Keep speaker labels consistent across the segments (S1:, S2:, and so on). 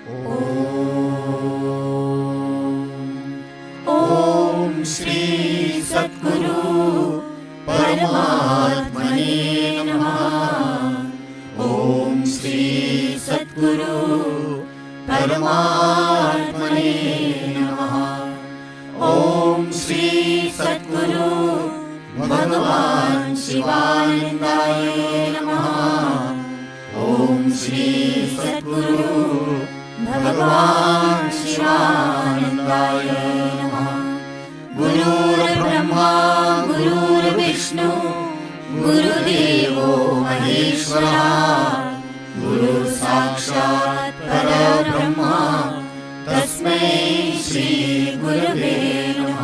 S1: ओम श्री सद्गुरु परमात्मने नमः। ओम श्री सद्गुरु परमात्मने नमः। ओम श्री सद्गुरु भगवान शिवानंदाय नमः। ओम श्री सद्गुरु भगवान शिवानंदाय नमः। गुरुर्ब्रह्मा गुरुर्विष्णु गुरुदेवो महेश्वरः। गुरु साक्षात् परब्रह्मा तस्मै श्री गुरवे नमः।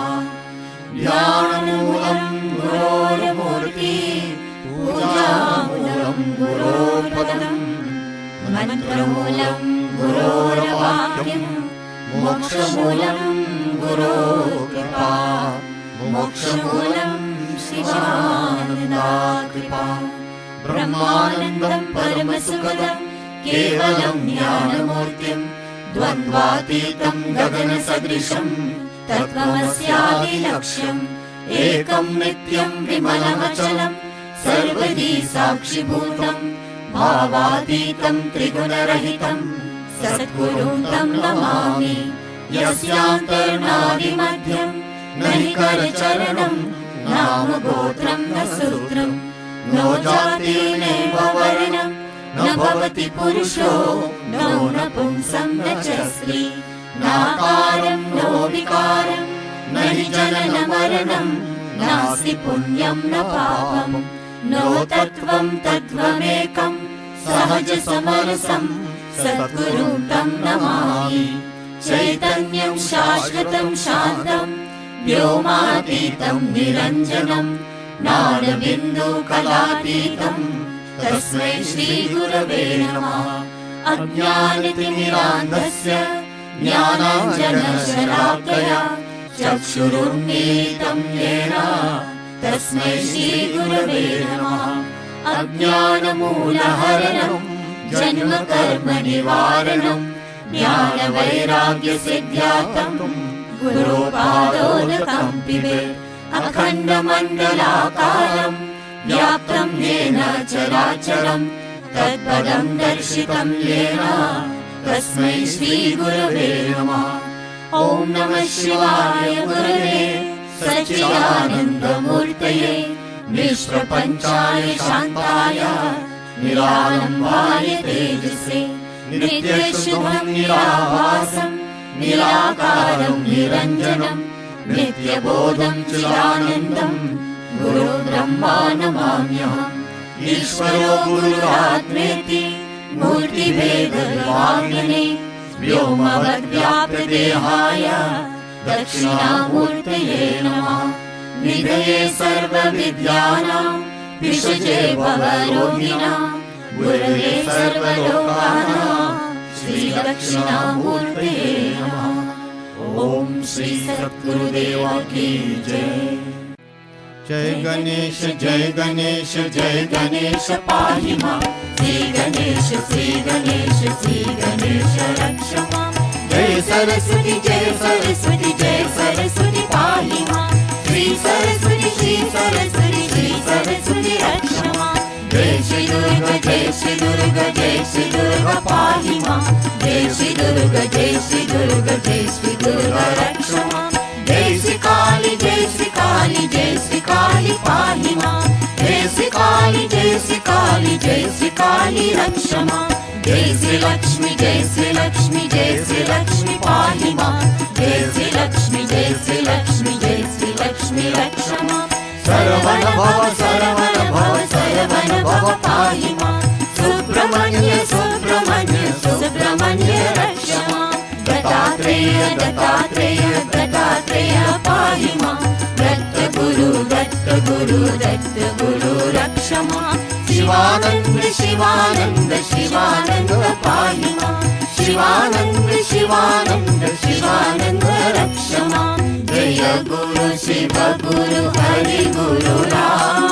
S1: ज्ञानमूलं गुरोर्मूर्ति पूजामूलं गुरोर्पदम् मंत्रमूलं गुरोर्वाक्यं मोक्षमूलं गुरोर्कृपा। मोक्षमूलं शिवानन्दाकृपा। ब्रह्मानन्दं परमसुखदं केवलं ज्ञानमूर्तिं द्वन्द्वातीतं गगनसदृशं तत्त्वमस्यादिलक्ष्यम् एकं नित्यं विमलमचलं सर्वदी साक्षिभूतं भावातीतं त्रिगुणरहितं सद्गुरुं तं नमामि। यस्यान्तर्नादिमध्यं न हि करचरणं नाम गोत्रं न सूत्रं नो जातिर्नैव वर्णं न भवति पुरुषो नो नपुंसं न च स्त्री नाकारं नो विकारं न हि जननमरणं नास्ति पुण्यं न पापं नो तत्त्वं तत्त्वमेकं सहजसमरसं सद्गुरुं तं नमामि। चैतन्यं शाश्वतं शान्तं व्योमातीतं निरञ्जनं नादबिन्दुकलातीतं तस्मै श्रीगुरवे नमः। अज्ञानतिमिरान्धस्य ज्ञानाञ्जनशलाकया चक्षुरुन्मीलितं येन तस्मै श्रीगुरवे नमः। अज्ञानमूलहरणं जन्मकर्मनिवारणं ज्ञानवैराग्यसिद्ध्यार्थं गुरोपादोदकं पिबेत्। अखण्डमण्डलाकारं व्याप्तं येन चराचरं तत्पदं दर्शितं येन तस्मै श्रीगुरवे नमः। ॐ नमः शिवाय गुरवे सच्चिदानन्दमूर्तये निष्प्रपञ्चाय शान्ताय निरालम्बाय तेजसे नित्यशुभं निराभासं निराकारं निरञ्जनं नित्यबोधं चिदानन्दं गुरु ब्रह्मा नमाम्यहम्। ईश्वरो गुरुरात्मेति मूर्तिभेदविभागिने व्योमवद्व्याप्तदेहाय दक्षिणामूर्तये नमः। निधये सर्वविद्यानां विषजे भवरोगिणां गुरवे सर्वलोकानां श्रीदक्षिणामूर्तये नमः। ओम श्री सद्गुरुदेव की जय।
S2: जय गणेश जय गणेश जय गणेश पाहि मां।
S1: श्री गणेश श्री गणेश श्री गणेश रक्ष मां।
S2: जय सरस्वती जय सरस्वती जय सरस्वती पाहि मां।
S1: श्री सरस्वती श्री सरस्वती श्री सरस्वती रक्ष मां।
S2: जय श्री दुर्गा जय श्री दुर्गा जय श्री दुर्गा पाहि मां।
S1: जय श्री दुर्गा जय श्री दुर्गा जय श्री दुर्गा रक्ष मां।
S2: जय श्री काली जय श्री काली जय श्री काली पाहि मां।
S1: जय श्री काली जय श्री काली जय श्री काली रक्ष मां।
S2: जय श्री लक्ष्मी जय श्री लक्ष्मी जय श्री लक्ष्मी पाहि मां।
S1: जय श्री लक्ष्मी जय श्री लक्ष्मी जय श्री लक्ष्मी रक्ष मां।
S2: सरवण भव सरवण भव सरवण भव पाहि मां।
S1: सुब्रह्मण्य सुब्रह्मण्य सुब्रह्मण्य रक्ष मां। दत्तात्रेय दत्तात्रेय दत्तात्रेय पाहि मां। दत्तगुरु दत्तगुरु दत्तगुरु रक्ष मां।
S2: शिवानंद शिवानंद शिवानंद पाहि मां।
S1: शिवानंद शिवानंद शिवानंद रक्ष मां।
S2: जय गुरु शिव गुरु हरि गुरु राम।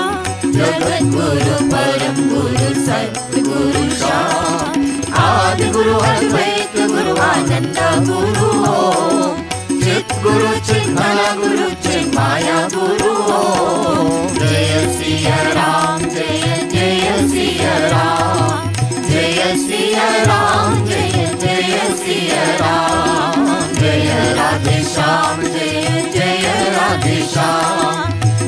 S1: जगद्गुरु परम गुरु सद्गुरु शाम।
S2: आदि गुरु अद्वैत चित गुरुवानंद गुरु ओम, चित गुरु चिन्मय गुरु चिन्माया गुरु ओम। जय सिया राम जय जय सिया राम, जय सिया राम जय जय सिया राम, जय राधे श्याम जय जय राधे श्याम,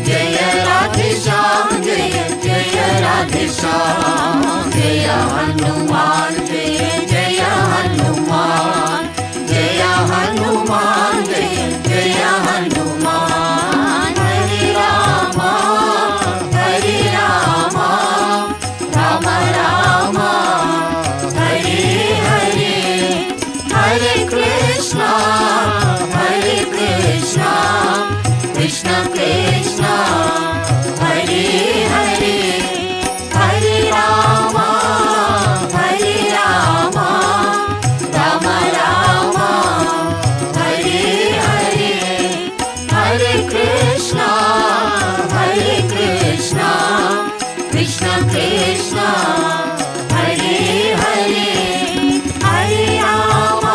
S2: जय राधे श्याम जय जय राधे श्याम, जय हनुमान जय जय हनुमान, जय हनुमान जय जय हनुमान। हरे राम राम राम हरे हरे, हरे कृष्णा कृष्ण कृष्ण हरे हरे, हरे राम राम राम हरे हरे, हरे कृष्ण कृष्ण कृष्ण हरे हरे, हरे राम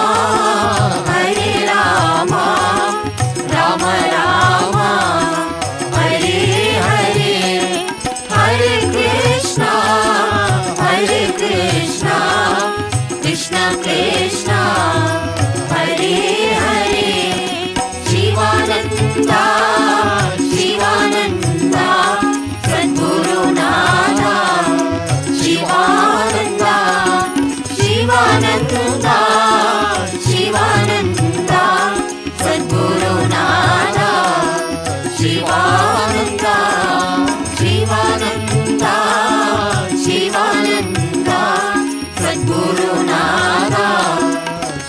S2: राम राम हरे हरे, हरे कृष्ण कृष्ण कृष्ण हरे हरे। शिवानंदा शिवानंदा सद्गुरुनाथा, शिवानंदा शिवानंदा शिवानंदा सद्गुरुनाथा, शिवानंदा शिवानंदा शिवानंदा सद्गुरुनाथा,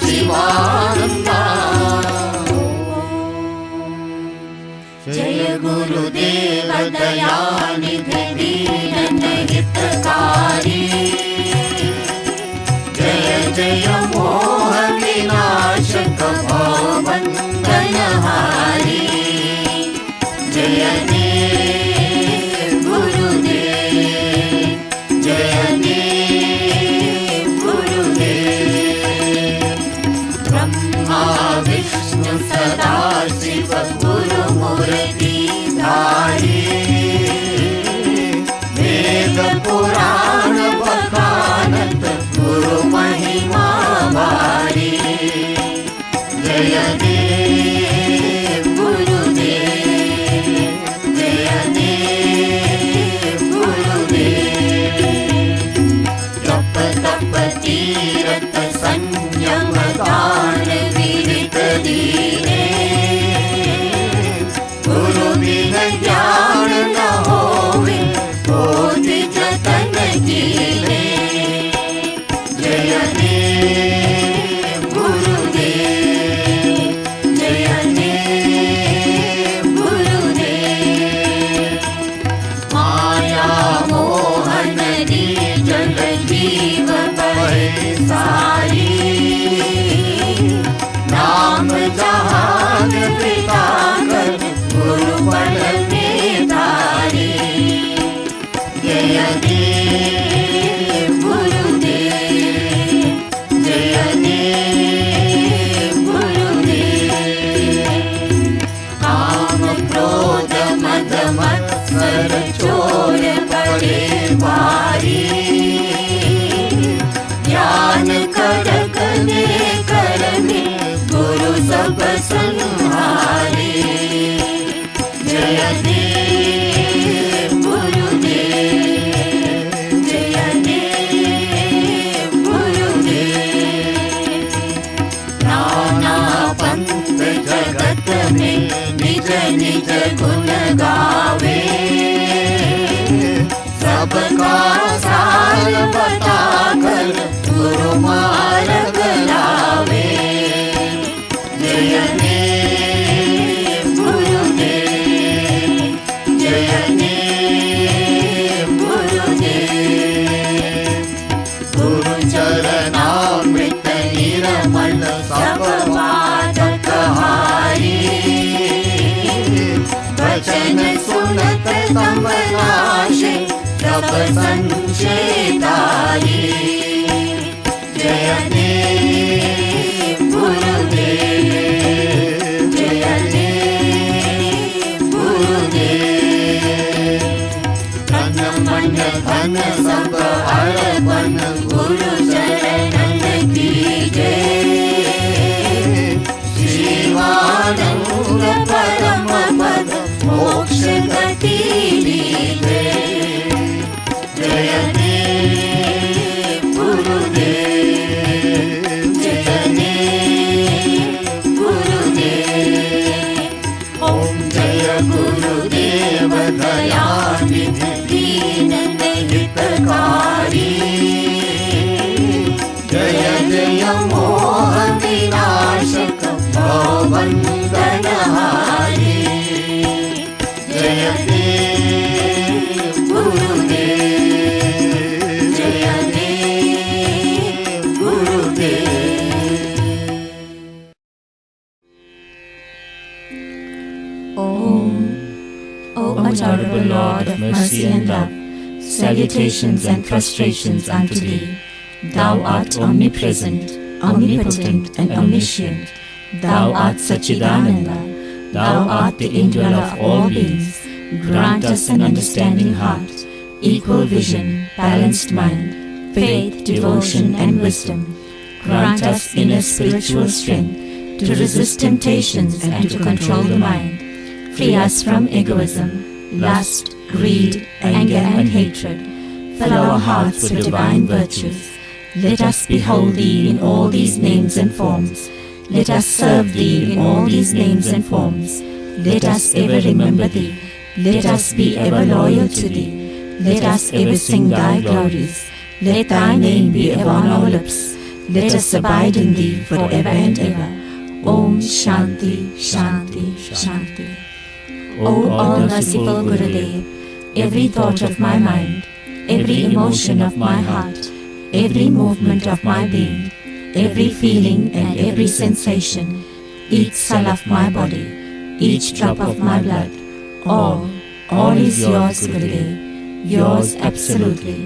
S2: शिवानंदा। जय गुरुदेव दयानिधि दीन हितकारी, जय जय मोह विनाशक भवबंधनहारी, जय देव गुरुदेव, जय देव गुरुदेव। ब्रह्मा विष्णु सदा शिव गुरु मूर्ति धारी, वेद पुराण बखानत गुरु महिमा भारी, जय देव गुरुदेव, जय देव गुरुदेव। जप तप तीरथ संयम दान विरत दीने, गुरु बिन ज्ञान न होवे बोधि जतन कीने, जय देव गुरुदेव, जय देव गुरुदेव। माया मोहन दी जल जीव बहे सारी, नाम जहान पिता कर गुरु बल में धारी, जय देव गुरुदेव, जय देव गुरुदेव। काम क्रोध मद मत्सर चोर बड़े भारी, ज्ञान करक ने कर में गुरु सब संहारी, जय देव गुरुदेव, जय देव गुरुदेव। नाना पंथ जगत में निज निज गुण गावे, सबका सार बता कर गुरु मार्ग लावे, जय देव गुरुदेव, जय देव गुरुदेव। गुरु चरणामृत निर्मल सब बाधक हारी, वचन सुनत तम नाशे सब संशय तारी, जय देव सब अर्पण गुरु चरणन की जय। शिवानंद परम पद मोक्ष गति दीजे। जय देव गुरुदेव, जय देव गुरुदेव। ओम जय गुरुदेव दयानिधि दीन हितकारी। जय जय मोह विनाशक भवबंधनहारी। जय देव गुरुदेव, जय देव गुरुदेव।
S1: Om. O adorable Lord of mercy and love, salutations and prostrations unto thee. Thou art omnipresent, omnipotent and omniscient. Thou art Satchidananda. Thou art the indweller of all beings. Grant us an understanding heart, equal vision, balanced mind, faith, devotion and wisdom. Grant us inner spiritual strength to resist temptations and to control the mind. Free us from egoism, lust, greed, anger and hatred. Fill our hearts with divine virtues. Let us behold Thee in all these names and forms. Let us serve Thee in all these names and forms. Let us ever remember Thee. Let us be ever loyal to Thee. Let us ever sing Thy glories. Let Thy name be ever on our lips. Let us abide in Thee forever and ever. Om Shanti, Shanti, Shanti. O all-merciful Gurudev, every thought of my mind, every emotion of my heart, every movement of my being, every feeling and every sensation, each cell of my body, each drop of my blood, all is yours, Gurudev, yours absolutely,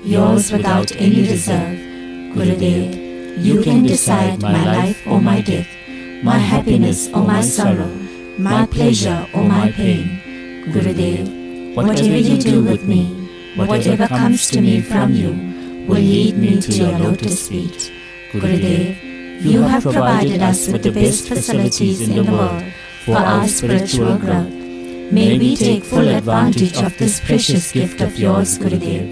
S1: yours without any reserve. Gurudev, you can decide my life or my death, my happiness or my sorrow, my pleasure or my pain. Gurudev, whatever you do with me, whatever comes to me from you, will lead me to your lotus feet. Gurudev, you have provided us with the best facilities in the world for our spiritual growth. May we take full advantage of this precious gift of yours, Gurudev.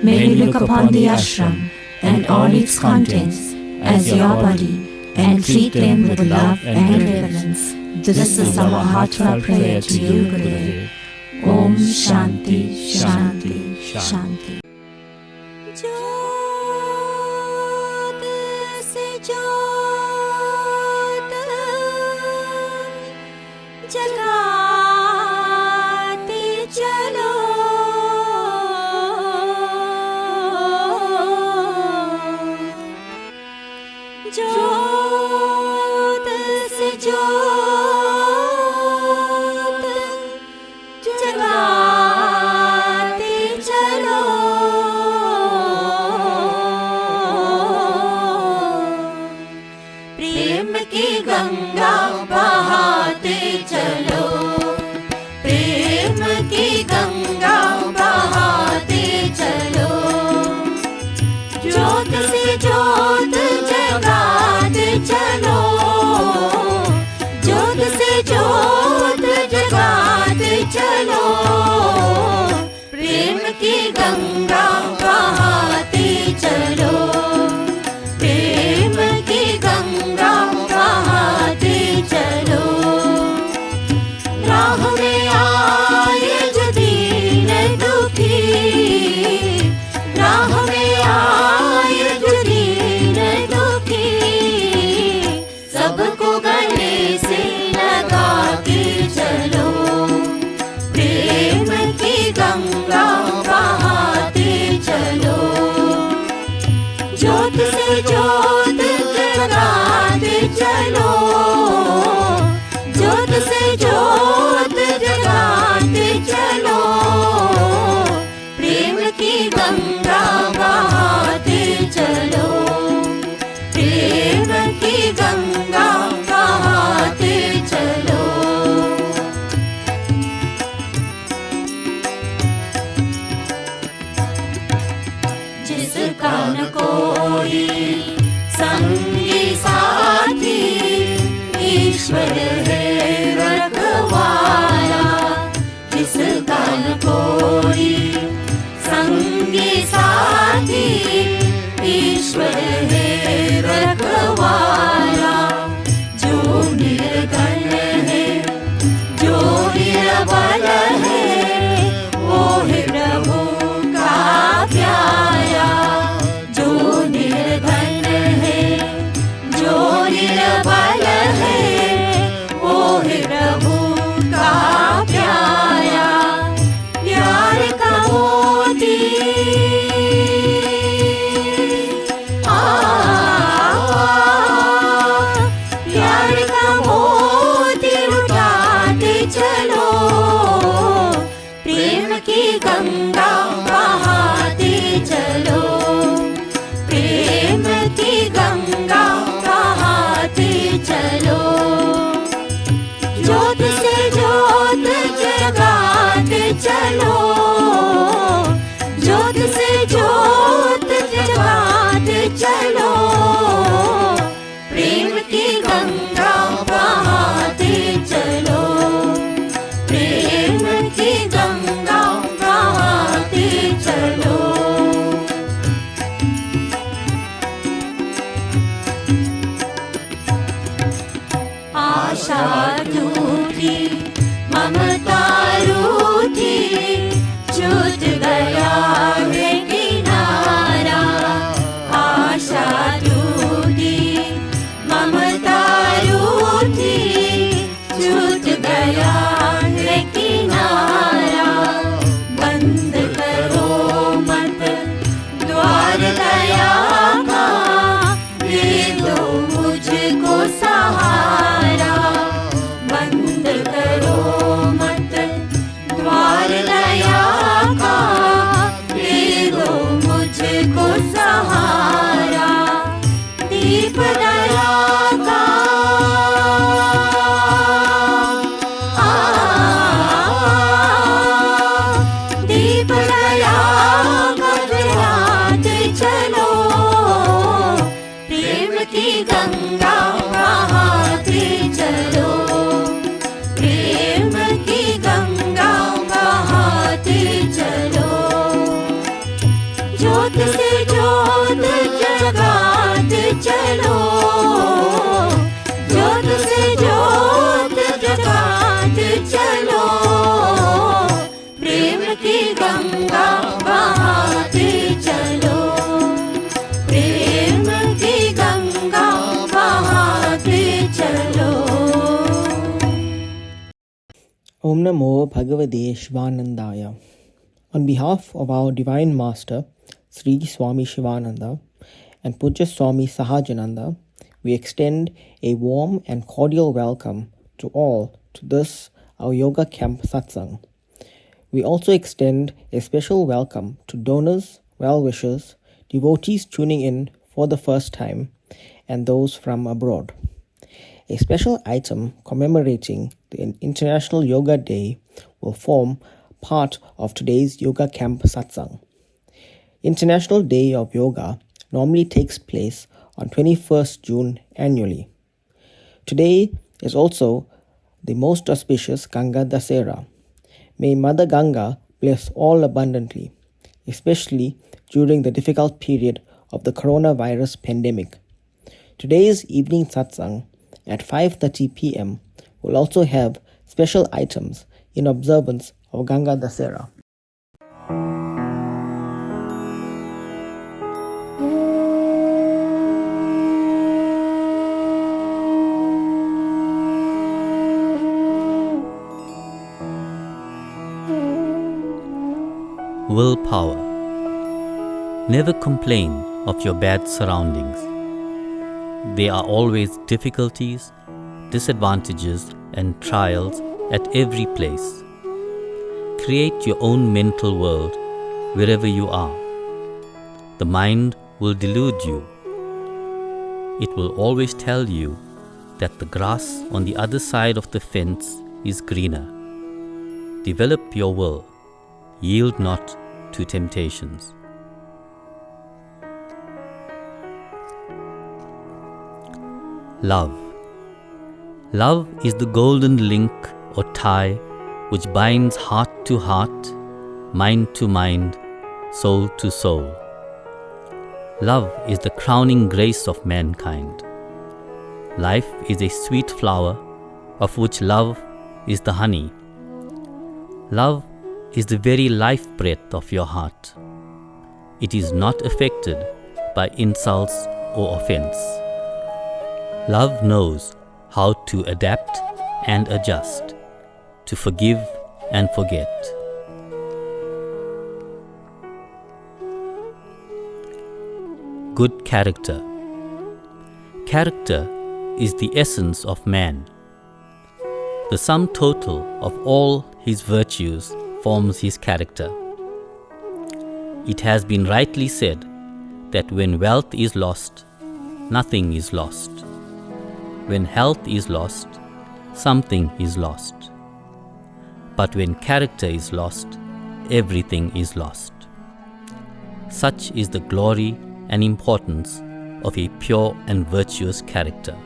S1: May we look upon the ashram and all its contents as your body and treat them with love and reverence. This is our heartfelt prayer to you, Gurudev. Om Shanti, Shanti, Shanti. Jyotase Jyota जगाते चलो, ज्योत से ज्योत जगाते चलो। प्रेम की गंगा बहाते चलो, प्रेम की गंगा बहाते चलो। ज्योत से ज्योत जगाते चलो, ज्योत से ज्योत जगाते चलो। प्रेम की गंगा बहाते चलो, प्रेम की गंगा बहाते चलो। राह में आए जो दीन दुखी, राह में आए जो दीन दुखी, सबको गले से लगा के चलो। प्रेम की गंगा बहाते चलो, ज्योत से ज्योत जगाते चलो, ज्योत से ज्योत जगाते चलो। प्रेम की गंगा बहाते चलो, प्रेम की गंगा बहाते चलो।
S2: ईश्वर है रखवाला, जिस कन कोई संगी साथी, ईश्वर है रखवाला। जो निर्धन है, जो निर्बल है, वो है प्रभु का प्यारा। जो निर्धन है, जो निर्बल है, वो है प्रभु का प्यारा। प्यार का मोती प्यार का मोती लुटाते चलो, प्रेम की गंगा बहाते चलो, प्रेम की गंगा बहाते चलो। ज्योत से ज्योत जगाते चलो, ज्योत से ज्योत जगाते चलो, प्रेम की गंगा बहाते चलो, प्रेम की गंगा बहाते चलो। आशा टूटी, ममता रूठी, छूट गया है किनारा। आशा टूटी, ममता रूठी, छूट गया है किनारा। बंद करो मत द्वार दया का, दे दो मुझको सहारा। बंद करो मत द्वार दया का, दे दो मुझको सहारा। दीप दया का दीप दया का जलाते चलो, प्रेम की गंगा बहाते चलो, प्रेम की गंगा बहाते चलो। ज्योत से ज्योत जगाते चलो, ज्योत से ज्योत जगाते चलो, प्रेम की गंगा बहाते चलो, प्रेम की गंगा बहाते चलो।
S3: Om Namo Bhagavate Shivanandaya. On behalf of our Divine Master, Sri Swami Sivananda and Pujya Swami Sahajananda, we extend a warm and cordial welcome to all to this, our Yoga Camp Satsang. We also extend a special welcome to donors, well-wishers, devotees tuning in for the first time, and those from abroad. A special item commemorating the International Yoga Day will form part of today's Yoga Camp Satsang. International Day of Yoga normally takes place on 21st June annually. Today is also the most auspicious Ganga Dasera. May Mother Ganga bless all abundantly, especially during the difficult period of the coronavirus pandemic. Today's evening satsang at 5:30 p.m. will also have special items in observance of Ganga Dasera.
S4: Willpower. Never complain of your bad surroundings. There are always difficulties, disadvantages, and trials at every place. Create your own mental world wherever you are. The mind will delude you. It will always tell you that the grass on the other side of the fence is greener. Develop your will. Yield not to temptations. Love. Love is the golden link or tie which binds heart to heart, mind to mind, soul to soul. Love is the crowning grace of mankind. Life is a sweet flower, of which love is the honey. Love is the very life breath of your heart. It is not affected by insults or offense. Love knows how to adapt and adjust, to forgive and forget. Good character. Character is the essence of man. The sum total of all his virtues forms his character. It has been rightly said that when wealth is lost, nothing is lost. When health is lost, something is lost. But when character is lost, everything is lost. Such is the glory and importance of a pure and virtuous character.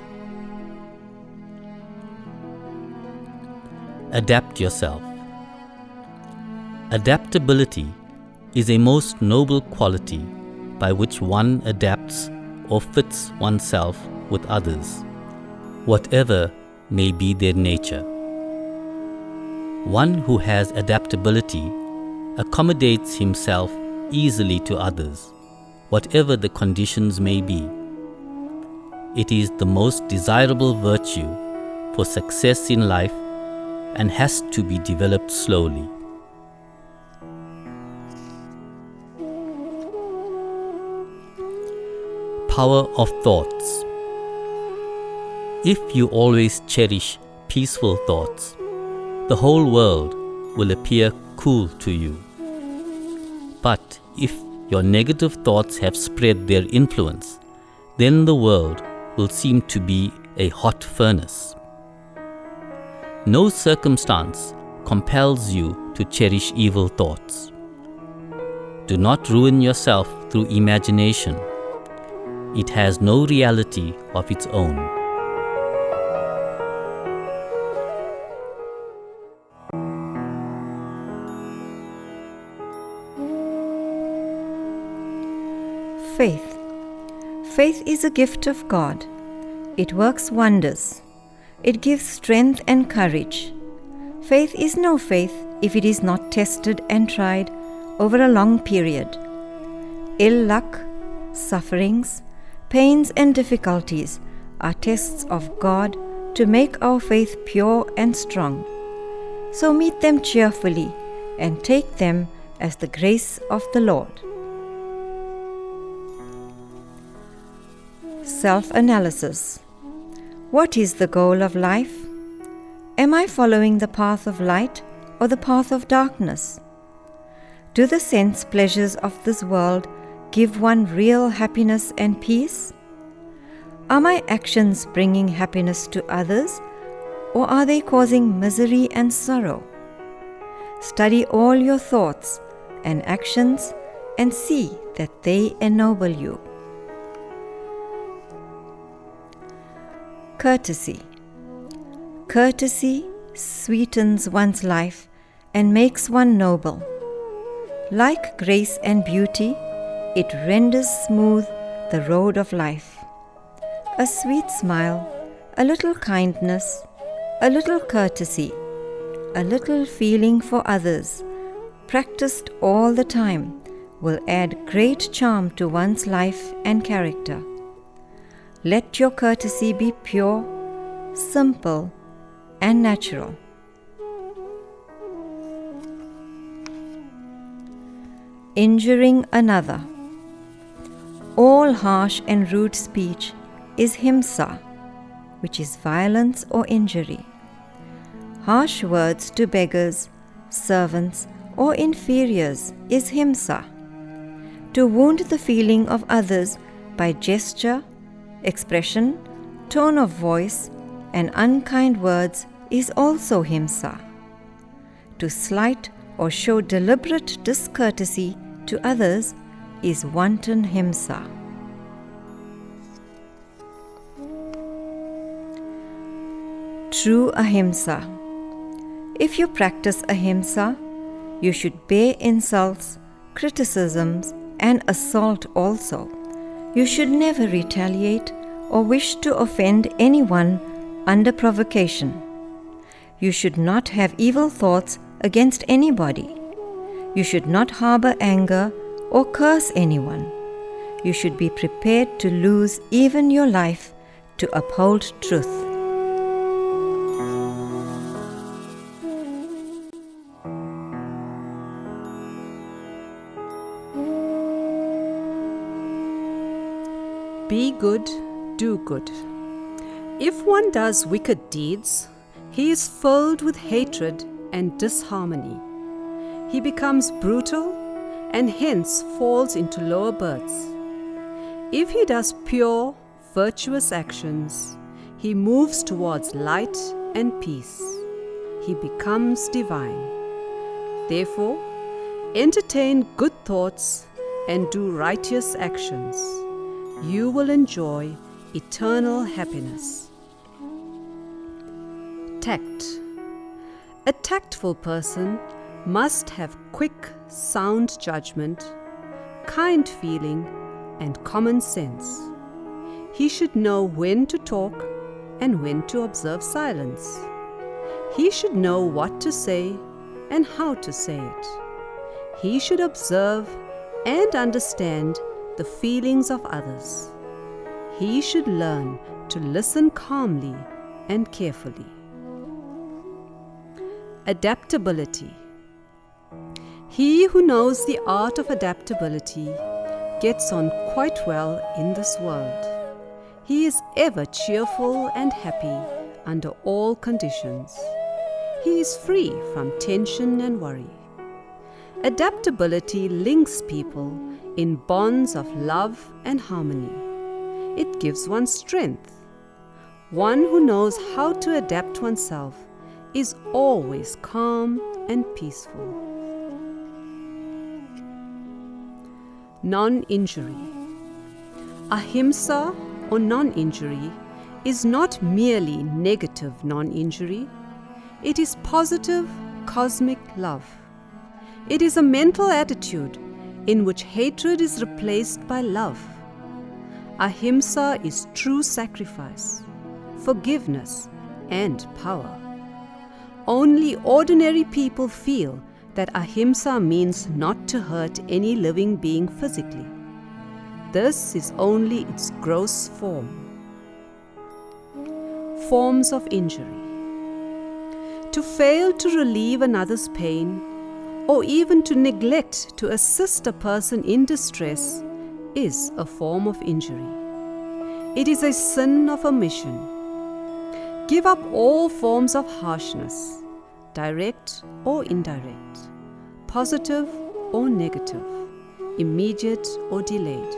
S4: Adapt yourself. Adaptability is a most noble quality by which one adapts or fits oneself with others, whatever may be their nature. One who has adaptability accommodates himself easily to others, whatever the conditions may be. It is the most desirable virtue for success in life and has to be developed slowly. Power of thoughts. If you always cherish peaceful thoughts, the whole world will appear cool to you. But if your negative thoughts have spread their influence, then the world will seem to be a hot furnace. No circumstance compels you to cherish evil thoughts. Do not ruin yourself through imagination. It has no reality of its own.
S5: Faith. Faith is a gift of God. It works wonders. It gives strength and courage. Faith is no faith if it is not tested and tried over a long period. Ill luck, sufferings, pains and difficulties are tests of God to make our faith pure and strong. So meet them cheerfully and take them as the grace of the Lord. Self-analysis. What is the goal of life? Am I following the path of light or the path of darkness? Do the sense pleasures of this world give one real happiness and peace? Are my actions bringing happiness to others, or are they causing misery and sorrow? Study all your thoughts and actions and see that they ennoble you. Courtesy. Courtesy sweetens one's life and makes one noble. Like grace and beauty, it renders smooth the road of life. A sweet smile, a little kindness, a little courtesy, a little feeling for others, practiced all the time, will add great charm to one's life and character. Let your courtesy be pure, simple, and natural. Injuring another. All harsh and rude speech is himsa, which is violence or injury. Harsh words to beggars, servants, or inferiors is himsa. To wound the feeling of others by gesture, expression, tone of voice, and unkind words is also himsa. To slight or show deliberate discourtesy to others is wanton himsa. true ahimsa. If you practice ahimsa, you should bear insults, criticisms, and assault also. You should never retaliate or wish to offend anyone under provocation. You should not have evil thoughts against anybody. You should not harbor anger or curse anyone. You should be prepared to lose even your life to uphold truth.
S6: Be good, do good. If one does wicked deeds, he is filled with hatred and disharmony. He becomes brutal and hence falls into lower births. If he does pure, virtuous actions, he moves towards light and peace. He becomes divine. Therefore, entertain good thoughts and do righteous actions. You will enjoy eternal happiness. Tact. A tactful person must have quick, sound judgment, kind feeling, and common sense. He should know when to talk and when to observe silence. He should know what to say and how to say it. He should observe and understand the feelings of others. He should learn to listen calmly and carefully. Adaptability. He who knows the art of adaptability gets on quite well in this world. He is ever cheerful and happy under all conditions. He is free from tension and worry. Adaptability links people in bonds of love and harmony. It gives one strength. One who knows how to adapt oneself is always calm and peaceful. Non-injury. Ahimsa or non-injury is not merely negative non-injury. It is positive cosmic love. It is a mental attitude in which hatred is replaced by love. Ahimsa is true sacrifice, forgiveness, and power. Only ordinary people feel that ahimsa means not to hurt any living being physically. This is only its gross form. Forms of injury. To fail to relieve another's pain, or even to neglect to assist a person in distress, is a form of injury. It is a sin of omission. Give up all forms of harshness, direct or indirect, positive or negative, immediate or delayed.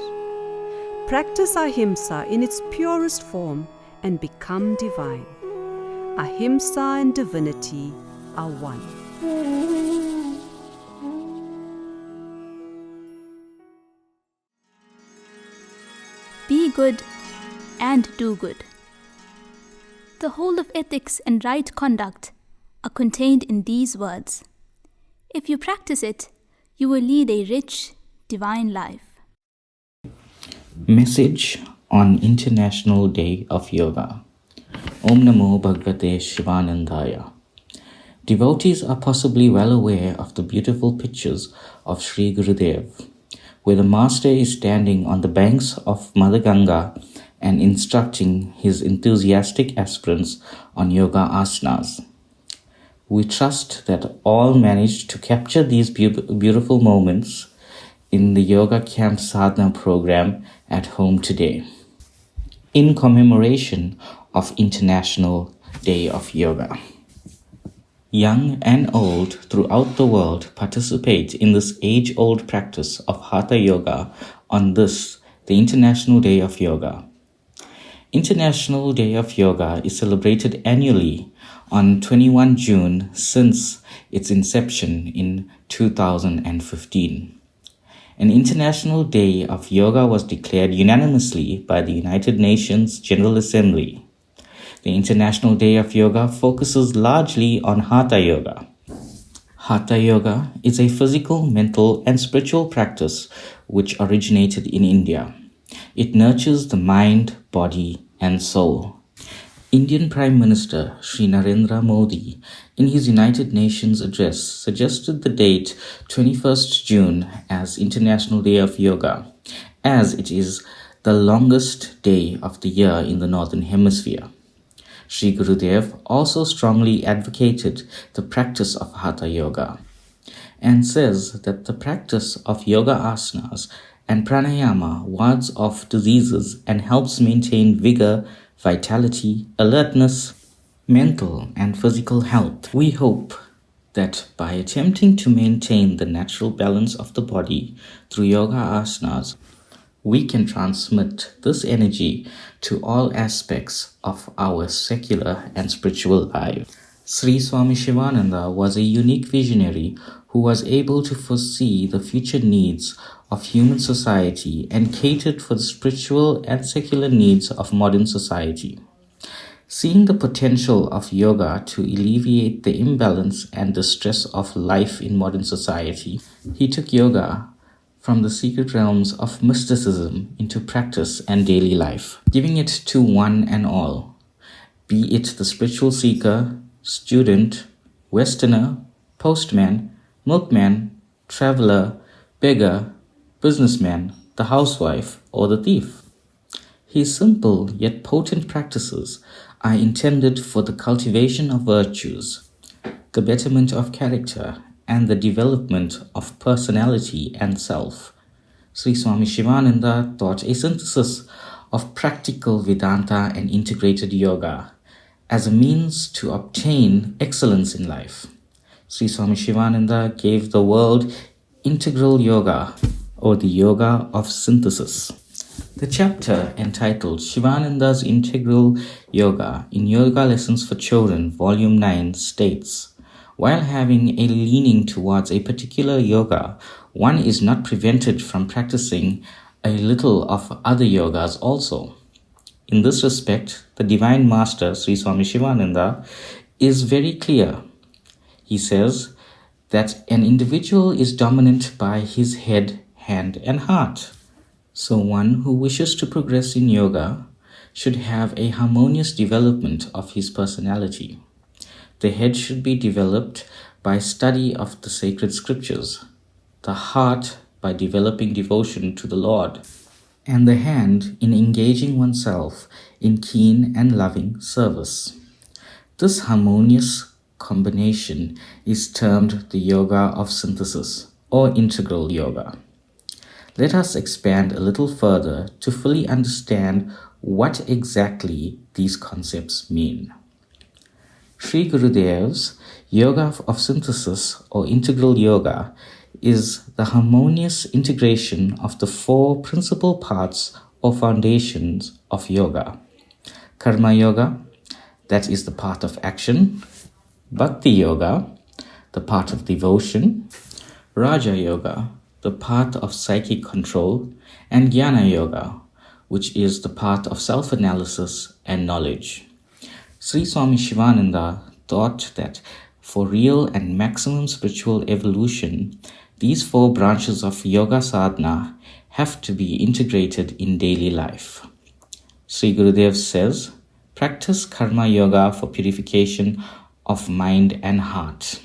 S6: Practice ahimsa in its purest form and become divine. Ahimsa and divinity are one.
S1: Be good and do good. The whole of ethics and right conduct are contained in these words. If you practice it, you will lead a rich, divine life.
S7: Message on International Day of Yoga. Om Namo Bhagavate Sivanandaya. Devotees are possibly well aware of the beautiful pictures of Sri Gurudev, where the Master is standing on the banks of Mother Ganga and instructing his enthusiastic aspirants on yoga asanas. We trust that all managed to capture these beautiful moments in the Yoga Camp Sadhana program at home today, in commemoration of International Day of Yoga. Young and old throughout the world participate in this age-old practice of Hatha Yoga on this, the International Day of Yoga. International Day of Yoga is celebrated annually on 21 June since its inception in 2015. An International Day of Yoga was declared unanimously by the United Nations General Assembly. The International Day of Yoga focuses largely on Hatha Yoga. Hatha Yoga is a physical, mental, and spiritual practice which originated in India. It nurtures the mind, body, and soul. Indian Prime Minister Sri Narendra Modi, in his United Nations address, suggested the date 21st June as International Day of Yoga, as it is the longest day of the year in the Northern Hemisphere. Sri Gurudev also strongly advocated the practice of Hatha Yoga and says that the practice of yoga asanas and pranayama wards off diseases and helps maintain vigor, vitality, alertness, mental and physical health. We hope that by attempting to maintain the natural balance of the body through yoga asanas, we can transmit this energy to all aspects of our secular and spiritual life. Sri Swami Sivananda was a unique visionary who was able to foresee the future needs of human society and catered for the spiritual and secular needs of modern society. Seeing the potential of yoga to alleviate the imbalance and distress of life in modern society, he took yoga from the secret realms of mysticism into practice and daily life, giving it to one and all, be it the spiritual seeker, student, westerner, postman, milkman, traveler, beggar, businessman, the housewife, or the thief. His simple yet potent practices are intended for the cultivation of virtues, the betterment of character, and the development of personality and self. Sri Swami Sivananda taught a synthesis of practical Vedanta and integrated yoga as a means to obtain excellence in life. Sri Swami Sivananda gave the world integral yoga, or the yoga of synthesis. The chapter entitled Sivananda's Integral Yoga in Yoga Lessons for Children, Volume 9 states, while having a leaning towards a particular yoga, one is not prevented from practicing a little of other yogas also. In this respect, the Divine Master, Sri Swami Sivananda, is very clear. He says that an individual is dominant by his head, hand, and heart. So one who wishes to progress in yoga should have a harmonious development of his personality. The head should be developed by study of the sacred scriptures, the heart by developing devotion to the Lord, and the hand in engaging oneself in keen and loving service. This harmonious combination is termed the yoga of synthesis or integral yoga. Let us expand a little further to fully understand what exactly these concepts mean. Sri Gurudev's yoga of synthesis or integral yoga is the harmonious integration of the four principal parts or foundations of yoga. Karma yoga, that is the part of action. Bhakti yoga, the part of devotion. Raja yoga, the part of psychic control. And Jnana yoga, which is the part of self-analysis and knowledge. Sri Swami Sivananda taught that for real and maximum spiritual evolution, these four branches of yoga sadhana have to be integrated in daily life. Sri Gurudev says, practice karma yoga for purification of mind and heart.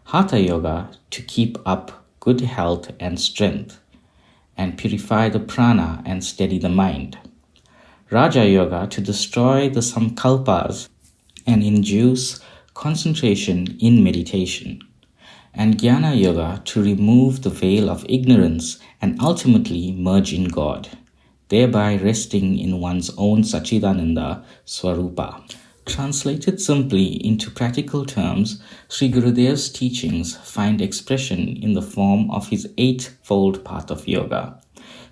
S7: Hatha yoga to keep up good health and strength, and purify the prana and steady the mind. Raja yoga to destroy the samkalpas and induce concentration in meditation. And Jnana yoga to remove the veil of ignorance and ultimately merge in God, thereby resting in one's own Satchidananda Swarupa. Translated simply into practical terms, Sri Gurudev's teachings find expression in the form of his eightfold path of yoga: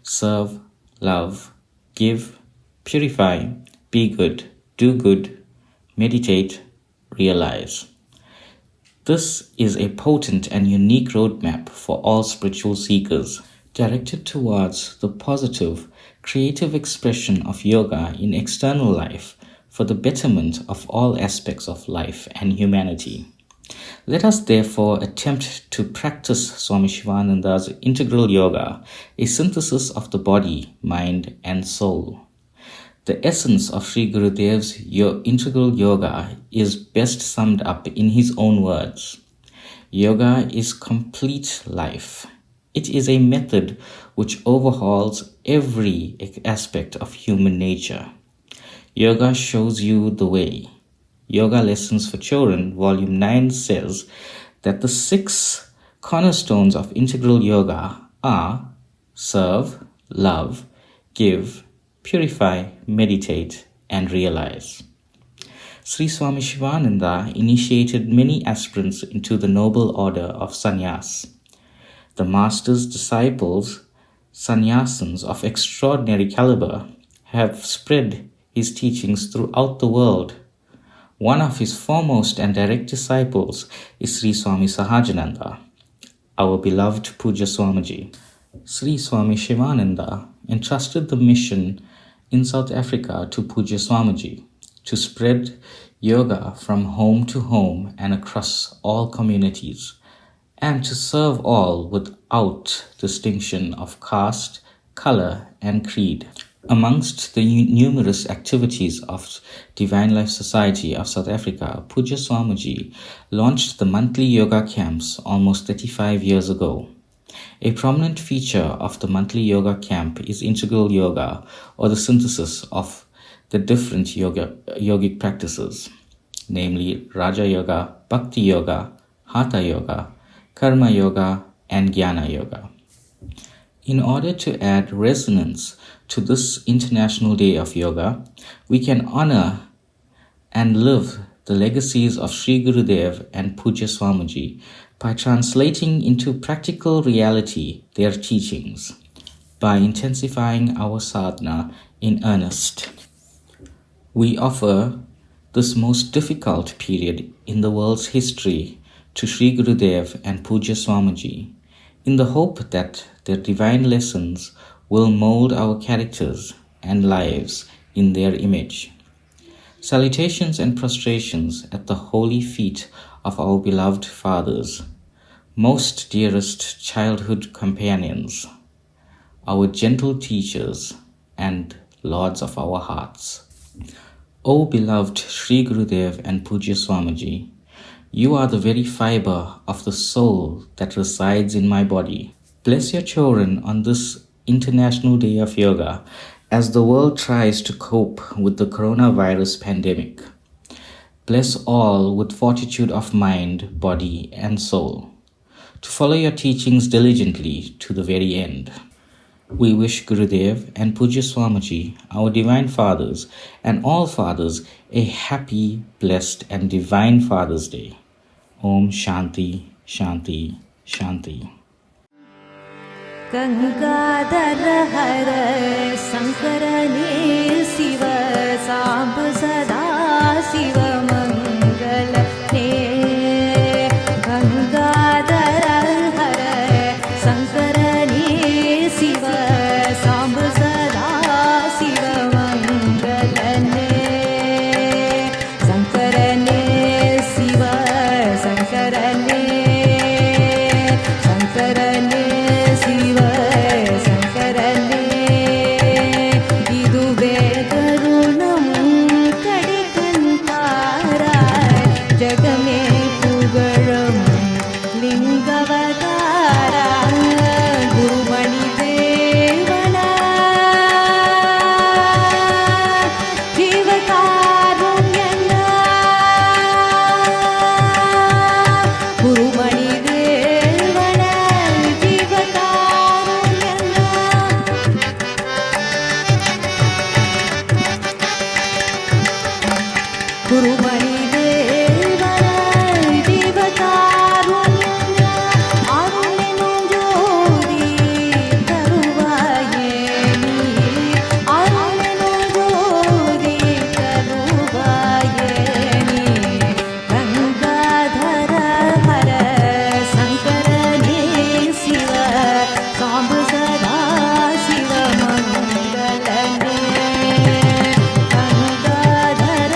S7: serve, love, give, purify, be good, do good, meditate, realize. This is a potent and unique roadmap for all spiritual seekers, directed towards the positive, creative expression of yoga in external life, for the betterment of all aspects of life and humanity. Let us therefore attempt to practice Swami Shivananda's integral yoga, a synthesis of the body, mind and soul. The essence of Sri Gurudev's integral yoga is best summed up in his own words. Yoga is complete life. It is a method which overhauls every aspect of human nature. Yoga shows you the way. Yoga Lessons for Children, Volume 9 says that the 6 cornerstones of integral yoga are serve, love, give, purify, meditate, and realize. Sri Swami Shivananda initiated many aspirants into the noble order of sannyas. The master's disciples, sannyasins of extraordinary caliber, have spread his teachings throughout the world. One of his foremost and direct disciples is Sri Swami Sahajananda, our beloved Puja Swamiji. Sri Swami Shivananda entrusted the mission in South Africa to Puja Swamiji to spread yoga from home to home and across all communities, and to serve all without distinction of caste, color, and creed. Amongst the numerous activities of Divine Life Society of South Africa, Puja Swamiji launched the monthly yoga camps almost 35 years ago. A prominent feature of the monthly yoga camp is integral yoga, or the synthesis of the different yogic practices, namely Raja Yoga, Bhakti Yoga, Hatha Yoga, Karma Yoga, and Jnana Yoga. In order to add resonance to this International Day of Yoga, we can honor and live the legacies of Sri Gurudev and Puja Swamiji by translating into practical reality their teachings, by intensifying our sadhana in earnest. We offer this most difficult period in the world's history to Sri Gurudev and Puja Swamiji, in the hope that their divine lessons will mold our characters and lives in their image. Salutations and prostrations at the holy feet of our beloved fathers, most dearest childhood companions, our gentle teachers and lords of our hearts. O beloved Sri Gurudev and Puja Swamiji, you are the very fiber of the soul that resides in my body. Bless your children on this International Day of Yoga as the world tries to cope with the coronavirus pandemic. Bless all with fortitude of mind, body, and soul, to follow your teachings diligently to the very end. We wish Gurudev and Puja Swamiji, our divine fathers, and all fathers, a happy, blessed, and divine Father's Day. Om Shanti, Shanti, Shanti.
S5: Ganga Dhara Hara Sankarane Siva Sambh Sada Siva Mangala Ne Ganga Dhara Hara Sankarane Siva Sambh Sada Siva Mangala Ne Sankarane Siva Sankarane Sankarane Siva Sankarane Idube Karunam Kadikantara Jagame Pugaram Lingavadara Gurumani Devana Jivakarunyana Gurumani Devana Jivakarunyana Gurumani Devana Jivakarunyana Arunenunjodi Karuvayeni Arunenunjodi Karuvayeni Gangadhara Hara Sankarane Siva Sambh Sada Siva Mangalane Gangadhara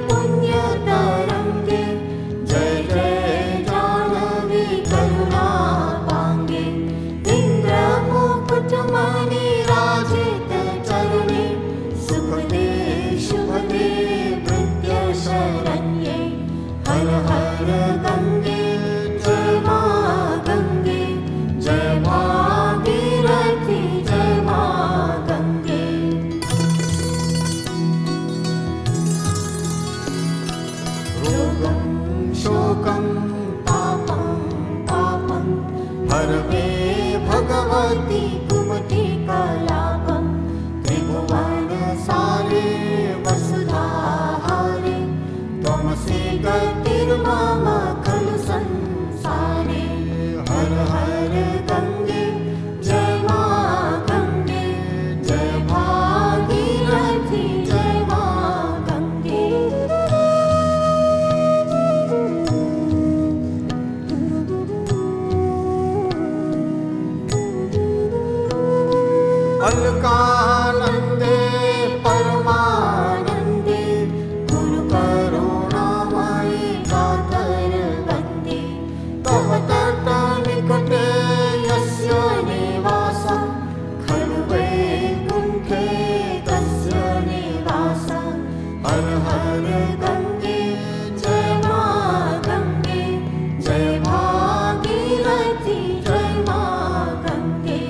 S2: पुण्यतरङ्गे जय जय जानवी करुणा सर्वे भगवती कुमति कलापं त्रिभुवन सारे वसुधाहारे त्वमसि गतिर्मम खलु संसारे हर हर गंगे जय मां गंगे जय भागीरथी जय मां गंगे अलकानंदे परमानंदे गुरु करुणामयि गातर वंदे तव तट निकटे यस्य निवासः खलु वैकुंठे तस्य निवासः हर हर गंगे जय मां गंगे जय भागीरथी जय मां गंगे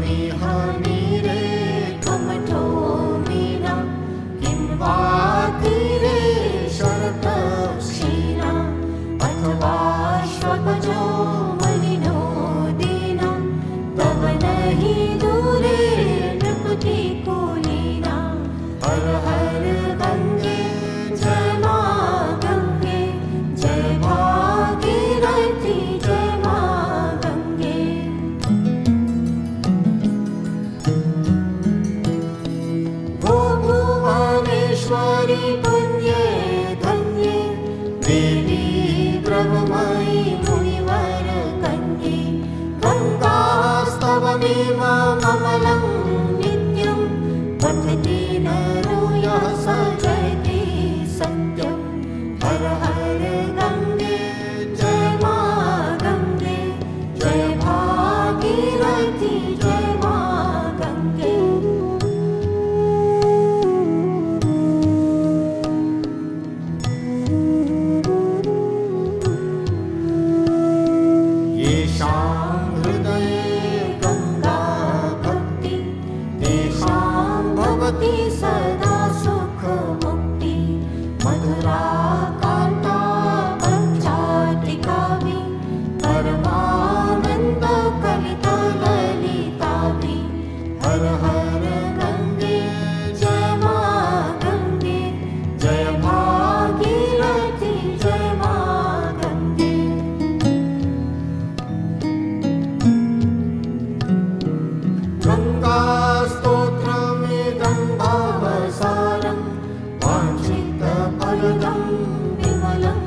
S2: वरुणिहनीरे कमठो मीना किं वा तीरे शरतक्षीणा अथवा श्वपजो मलिनो दीना तव नहि दूरे नृपतिकुलीना हर हर गंगे जय मां गंगे जय भागीरथी जय मां गंगे भुवनेश्वरी पुण्ये धन्ये देवी ब्रह्ममयी मुनिवर कन्ये गङ्गास्तवमेव ममलं नित्यं पठति नरो यः स जयति सत्यं हर हर गंगे जय मां गंगे जय भागीरथी जय मां गंगे येषां हृदये गंगा भक्ति तेषां भवति सदा सुखमुक्ति मधुरा कान्ता पञ्चाधिकावि परमानन्द कविता ललितावि हर हर गंगे जय मां गंगे जय भागीरथी जय मां गंगे गंगा स्तोत्रमिदं भावसारं वाञ्छितफलदं विमलं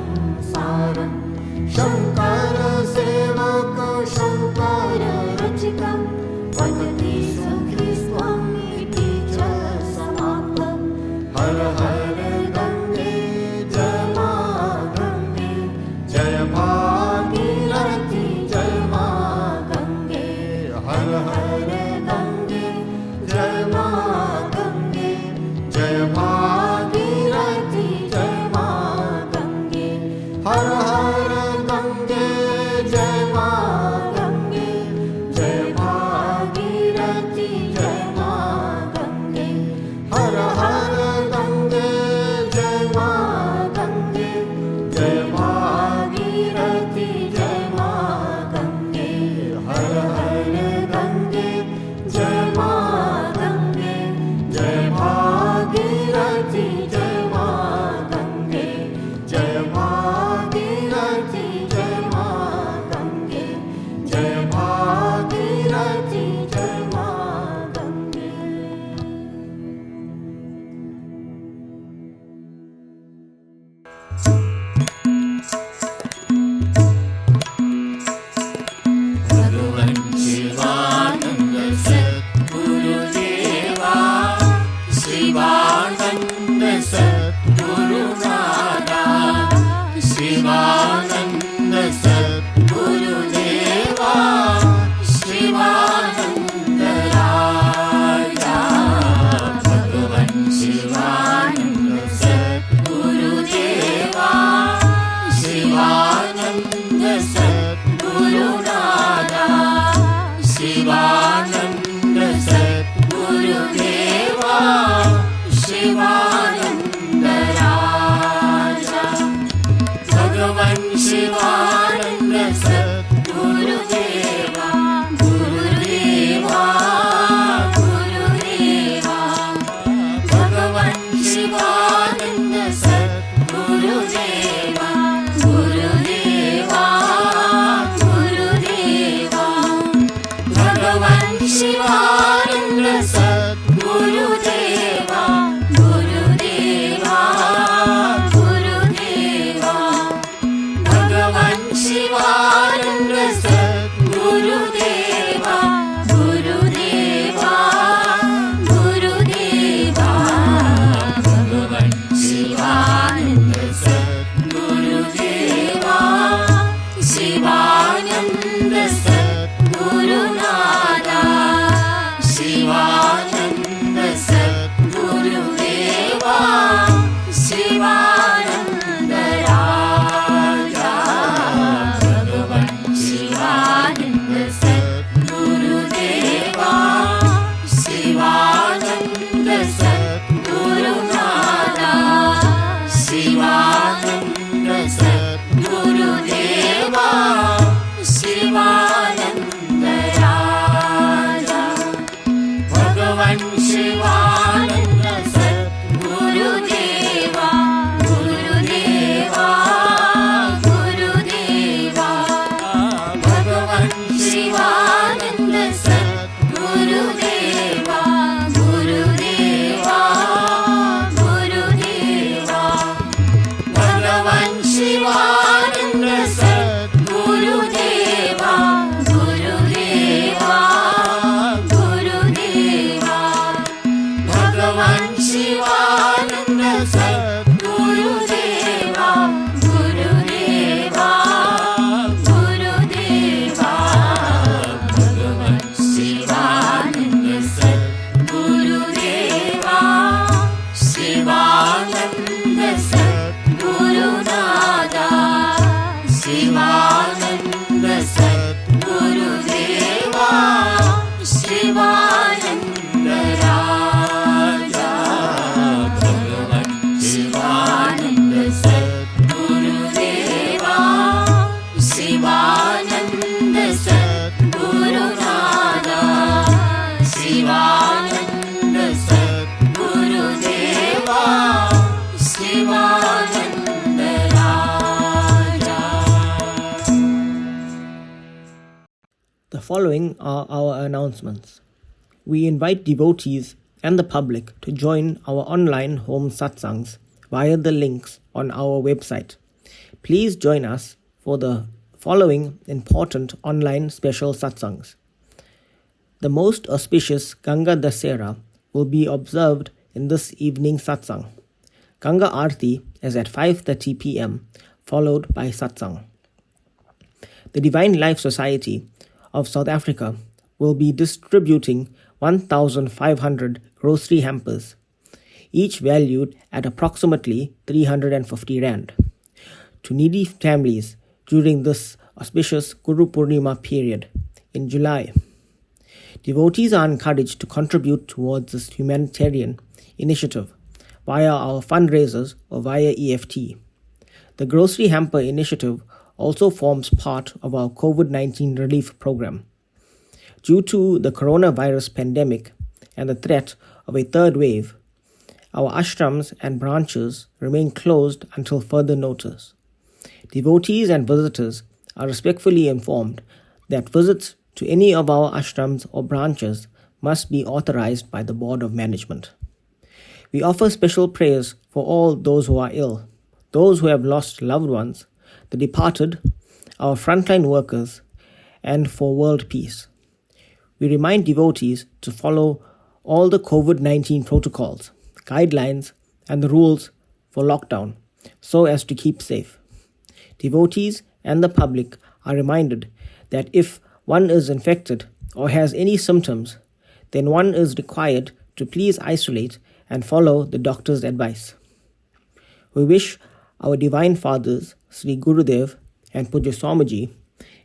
S2: सारं शङ्कर सेवक शङ्कर रचितं वदति सुखीस्त्वम् इति च समाप्तं हर हर गंगे जय मां गंगे जय भागीरथी जय मां गंगे हर हर गंगे जय मां गंगे जय भागीरथी जय मां गंगे हर हर गंगे जय मां गंगे जय भागीरथी जय मां गंगे हर हर गंगे जय मां गंगे जय भागीरथी जय मां गंगे हर हर गंगे जय मां गंगे जय भागीरथी जय मां गंगे जय भागीरथी जय मां गंगे जय भागीरथी जय मां गंगे
S1: भगवन् शिवानन्द सद्गुरुदेवा शिवानन्द सद्गुरुनाथा शिवानन्द सद्गुरुदेवा शिवानन्द राजा भगवन् Shivananda सद्गुरुदेवा
S3: following are our announcements. We invite devotees and the public to join our online home satsangs via the links on our website. Please join us for the following important online special satsangs. The most auspicious Ganga Dasera will be observed in this evening satsang. Ganga Arati is at 5:30 p.m. followed by satsang. The Divine Life Society of South Africa will be distributing 1,500 grocery hampers, each valued at approximately 350 Rand, to needy families during this auspicious Guru Purnima period in July. Devotees are encouraged to contribute towards this humanitarian initiative via our fundraisers or via EFT. The Grocery Hamper initiative also forms part of our COVID-19 relief program. Due to the coronavirus pandemic and the threat of a third wave, our ashrams and branches remain closed until further notice. Devotees and visitors are respectfully informed that visits to any of our ashrams or branches must be authorized by the Board of Management. We offer special prayers for all those who are ill, those who have lost loved ones, the departed, our frontline workers, and for world peace. We remind devotees to follow all the COVID-19 protocols, guidelines, and the rules for lockdown so as to keep safe. Devotees and the public are reminded that if one is infected or has any symptoms, then one is required to please isolate and follow the doctor's advice. We wish our Divine Fathers, Sri Gurudev and Pujya Swamiji,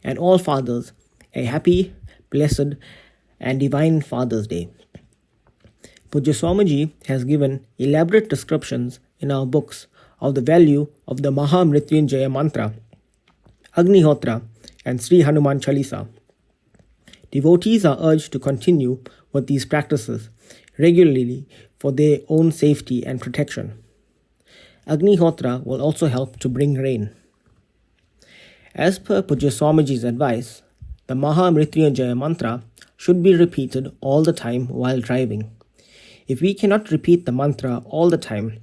S3: and all fathers a happy, blessed, and Divine Father's Day. Pujya Swamiji has given elaborate descriptions in our books of the value of the Maha Mrityunjaya mantra, Agnihotra, and Sri Hanuman Chalisa. Devotees are urged to continue with these practices regularly for their own safety and protection. Agnihotra will also help to bring rain. As per Pujya Swamiji's advice, the Maha Mrityunjaya mantra should be repeated all the time while driving. If we cannot repeat the mantra all the time,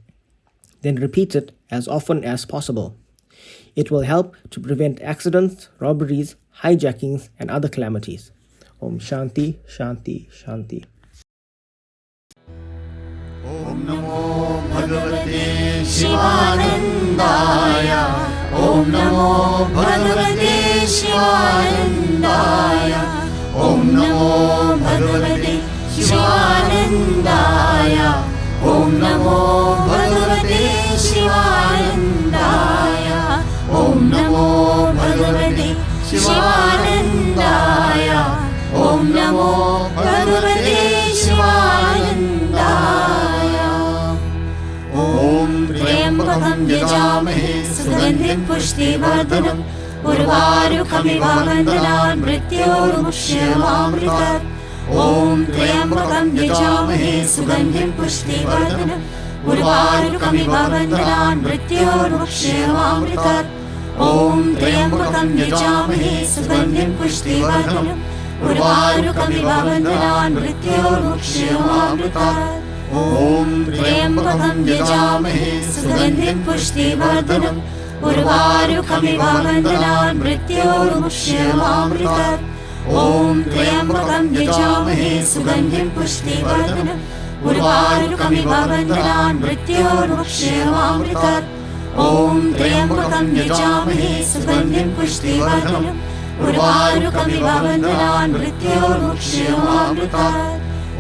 S3: then repeat it as often as possible. It will help to prevent accidents, robberies, hijackings, and other calamities. Om Shanti, Shanti, Shanti.
S2: Om Namo Bhagavate Sivanandaya. Om Namo Bhagavate Sivanandaya. Om Namo Bhagavate Sivanandaya. Om Namo Bhagavate Sivanandaya. Om Namo Bhagavate Sivanandaya. Om Namo Bhagavate Sivanandaya. Om Triambakam Yajamahe Sugandhim Pushtivardhanam Urvarukamiva Vandhanat Mrityormukshyamamritat. Om Triambakam Yajamahe Sugandhim Pushtivardhanam Urvarukamiva Vandhanat Mrityormukshyamamritat. Om Triambakam Yajamahe Sugandhim Pushtivardhanam Urvarukamiva Vandhanat Mrityormukshyamamritat. Om Triambakam Yajamahe Sugandhim Pushtivardhanam Urvarukamiva Vandhanat Mrityormukshyamamritat. Om Triambakam Yajamahe Sugandhim Pushtivardhanam Urvarukamiva Vandhanat Mrityormukshyamamritat. Om Triambakam Yajamahe Sugandhim Pushtivardhanam Urvarukamiva Vandhanat Mrityormukshyamamritat.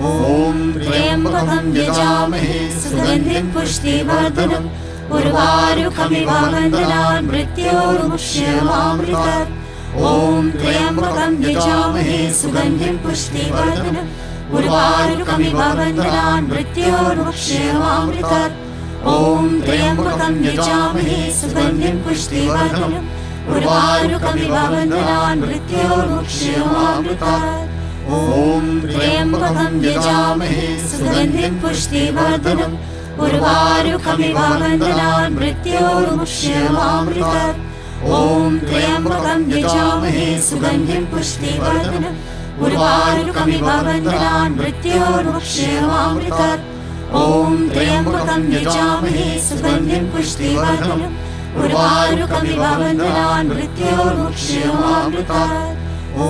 S2: Om Triambakam Yajamahe Sugandhim Pushtivardhanam Urvarukamiva Vandhanat Mrityormukshyamamritat. Om Triambakam Yajamahe Sugandhim Pushtivardhanam Urvarukamiva Vandhanat Mrityormukshyamamritat. Om Triambakam Yajamahe Sugandhim Pushtivardhanam Urvarukamiva Vandhanat Mrityormukshyamamritat. Om Triambakam Yajamahe Sugandhim Pushtivardhanam Urvarukamiva Vandhanat Mrityormukshyamamritat. Om Triambakam Yajamahe Sugandhim Pushtivardhanam उर्वारुकमिव बन्धनान् मृत्योर्मुक्षयमामृतात् ॐ त्र्यम्बकं यजामहे सुगन्धिं पुष्टिवर्धनम् उर्वारुकमिव बन्धनान् मृत्योर्मुक्षयमामृतात् ॐ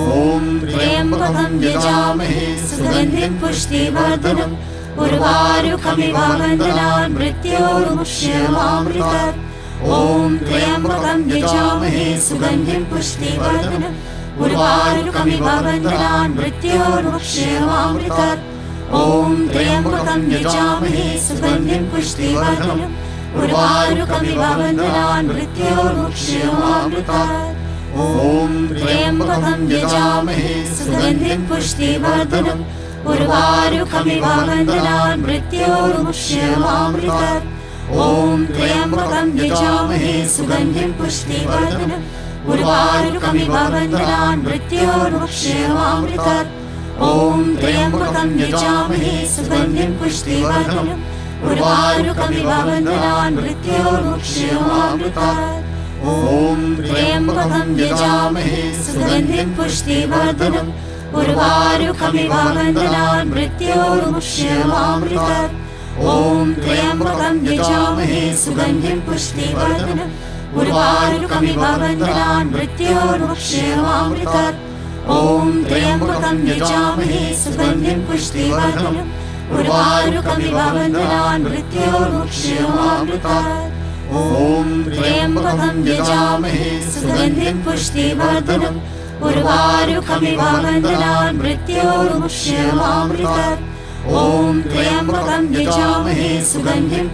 S2: त्र्यम्बकं यजामहे सुगन्धिं पुष्टिवर्धनम् उर्वारुकमिव बन्धनान् मृत्योर्मुक्षयमामृतात् ॐ त्र्यम्बकं यजामहे सुगन्धिं पुष्टिवर्धनम् उर्वारुकमिव बन्धनान् मृत्योर्मुक्षयमामृतात् ॐ त्र्यम्बकं यजामहे सुगन्धिं पुष्टिवर्धनम् उर्वारुकमिव बन्धनान् मृत्योर्मुक्षयमामृतात् ॐ त्र्यम्बकं यजामहे सुगन्धिं पुष्टिवर्धनम् उर्वारुकमिव बन्धनान् मृत्योर्मुक्षयमामृतात् ॐ त्र्यम्बकं यजामहे सुगन्धिं पुष्टिवर्धनम् उर्वारुकमिव बन्धनान् मृत्योर्मुक्षयमामृतात् ॐ त्र्यम्बकं यजामहे सुगन्धिं पुष्टिवर्धनम् उर्वारुकमिव बन्धनान् मृत्योर्मुक्षयमामृतात् ॐ त्र्यम्बकं यजामहे सुगन्धिं पुष्टिवर्धनम् उर्वारुकमिव बन्धनान् मृत्योर्मुक्षयमामृतात् ॐ त्र्यम्बकं यजामहे सुगन्धिं पुष्टिवर्धनम् उर्वारुकमिव बन्धनान् मृत्योर्मुक्षयमामृतात् ॐ त्र्यम्बकं यजामहे सुगन्धिं पुष्टिवर्धनम् उर्वारुकमिव बन्धनान् मृत्योर्मुक्षयमामृतात् ॐ त्र्यम्बकं यजामहे सुगन्धिं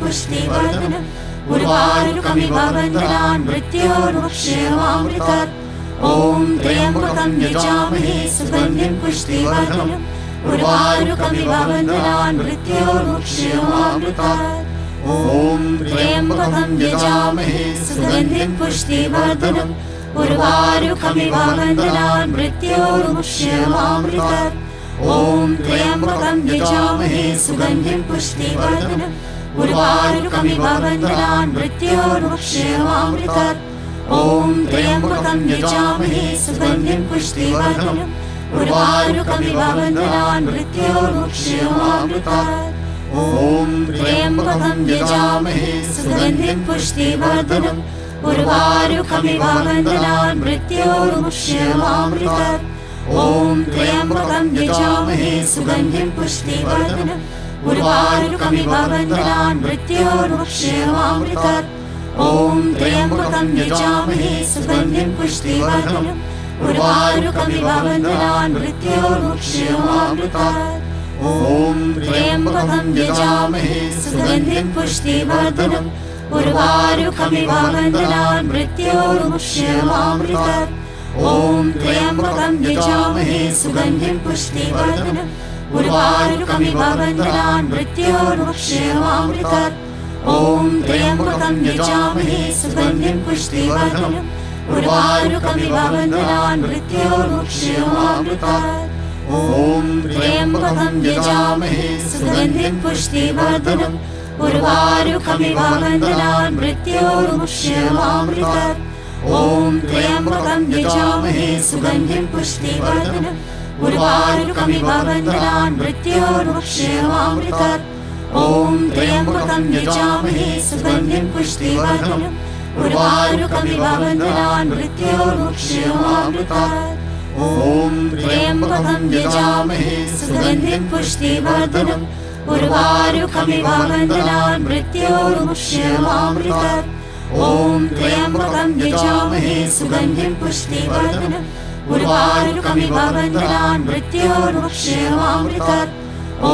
S2: पुष्टिवर्धनम् उर्वारुकमिव बन्धनान् मृत्योर्मुक्षयमामृतात् ॐ त्र्यम्बकं यजामहे सुगन्धिं पुष्टिवर्धनम् उर्वारुकमिव बन्धनान् मृत्योर्मुक्षयमामृतात् ॐ त्र्यम्बकं यजामहे सुगन्धिं पुष्टिवर्धनम् उर्वारुकमिव बन्धनान् मृत्योर्मुक्षयमामृतात् ॐ त्र्यम्बकं यजामहे सुगन्धिं पुष्टिवर्धनम् उर्वारुकमिव बन्धनान् मृत्योर्मुक्षयमामृतात् ॐ त्र्यम्बकं यजामहे सुगन्धिं पुष्टिवर्धनम् उर्वारुकमिव बन्धनान् मृत्योर्मुक्षयमामृतात् ॐ त्र्यम्बकं यजामहे सुगन्धिं पुष्टिवर्धनम् उर्वारुकमिव बन्धनान् मृत्योर्मुक्षयमामृतात् ॐ त्र्यम्बकं यजामहे सुगन्धिं पुष्टिवर्धनम् उर्वारुकमिव बन्धनान् मृत्योर्मुक्षयमामृतात् ॐ त्र्यम्बकं यजामहे सुगन्धिं पुष्टिवर्धनम् उर्वारुकमिव बन्धनान् मृत्योर्मुक्षयमामृतात् ॐ त्र्यम्बकं यजामहे सुगन्धिं पुष्टिवर्धनम् उर्वारुकमिव बन्धनान् मृत्योर्मुक्षयमामृतात् ॐ त्र्यम्बकं यजामहे सुगन्धिं पुष्टिवर्धनम् उर्वारुकमिव बन्धनान् मृत्योर्मुक्षयमामृतात् ॐ त्र्यम्बकं यजामहे सुगन्धिं पुष्टिवर्धनम् उर्वारुकमिव बन्धनान् मृत्योर्मुक्षयमामृतात् ॐ त्र्यम्बकं यजामहे सुगन्धिं पुष्टिवर्धनम् उर्वारुकमिव बन्धनान् मृत्योर्मुक्षयमामृतात् ॐ त्र्यम्बकं यजामहे सुगन्धिं पुष्टिवर्धनम् उर्वारुकमिव बन्धनान् मृत्योर्मुक्षयमामृतात् ॐ त्र्यम्बकं यजामहे सुगन्धिं पुष्टिवर्धनम् उर्वारुकमिव बन्धनान् मृत्योर्मुक्षयमामृतात् ॐ त्र्यम्बकं यजामहे सुगन्धिं पुष्टिवर्धनम् उर्वारुकमिव बन्धनान् मृत्योर्मुक्षयमामृतात् ॐ त्र्यम्बकं यजामहे सुगन्धिं पुष्टिवर्धनम् उर्वारुकमिव बन्धनान् मृत्योर्मुक्षयमामृतात् ॐ त्र्यम्बकं यजामहे सुगन्धिं पुष्टिवर्धनम् उर्वारुकमिव बन्धनान् मृत्योर्मुक्षयमामृतात् ॐ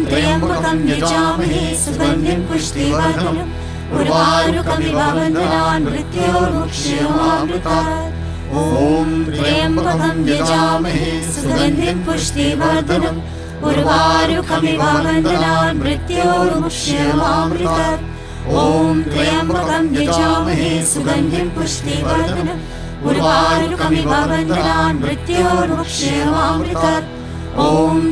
S2: त्र्यम्बकं यजामहे सुगन्धिं पुष्टिवर्धनम् उर्वारुकमिव बन्धनान् मृत्योर्मुक्षयमामृतात् ॐ त्र्यम्बकं यजामहे सुगन्धिं पुष्टिवर्धनम् उर्वारुकमिव बन्धनान् मृत्योर्मुक्षयमामृतात् ॐ त्र्यम्बकं यजामहे सुगन्धिं पुष्टिवर्धनम् उर्वारुकमिव बन्धनान् मृत्योर्मुक्षयमामृतात् ॐ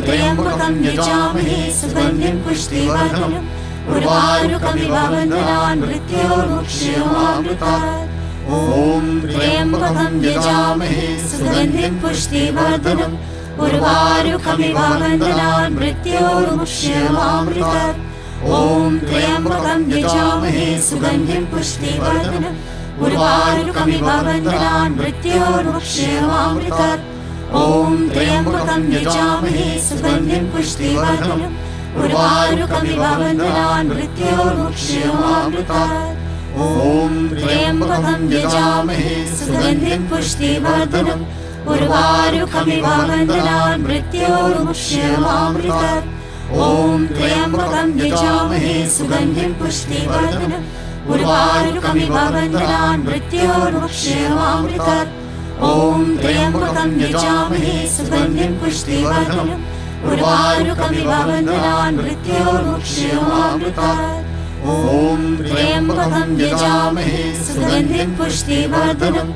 S2: त्र्यम्बकं यजामहे सुगन्धिं पुष्टिवर्धनम् उर्वारुकमिव बन्धनान् मृत्योर्मुक्षयमामृतात् ॐ त्र्यम्बकं यजामहे सुगन्धिं पुष्टिवर्धनम् उर्वारुकमिव बन्धनान् मृत्योर्मुक्ष्यमामृतात् ॐ त्र्यम्बकं यजामहे सुगन्धिं पुष्टिवर्धनम् उर्वारुकमिव बन्धनान् मृत्योर्मुक्ष्यमामृतात् ॐ त्र्यम्बकं यजामहे सुगन्धिं पुष्टिवर्धनम् उर्वारुकमिव बन्धनान् मृत्योर्मुक्ष्यमामृतात् ॐ त्र्यम्बकं यजामहे सुगन्धिं पुष्टिवर्धनम् उर्वारुकमिव बन्धनान् मृत्योर्मुक्ष्यमामृतात् ॐ त्र्यम्बकं यजामहे सुगन्धिं पुष्टिवर्धनम् उर्वारुकमिव बन्धनान् मृत्योर्मुक्ष्यमामृतात् ॐ त्र्यम्बकं यजामहे सुगन्धिं पुष्टिवर्धनम् उर्वारुकमिव बन्धनान् मृत्योर्मुक्ष्यमामृतात् ॐ त्र्यम्बकं यजामहे सुगन्धिं पुष्टिवर्धनम्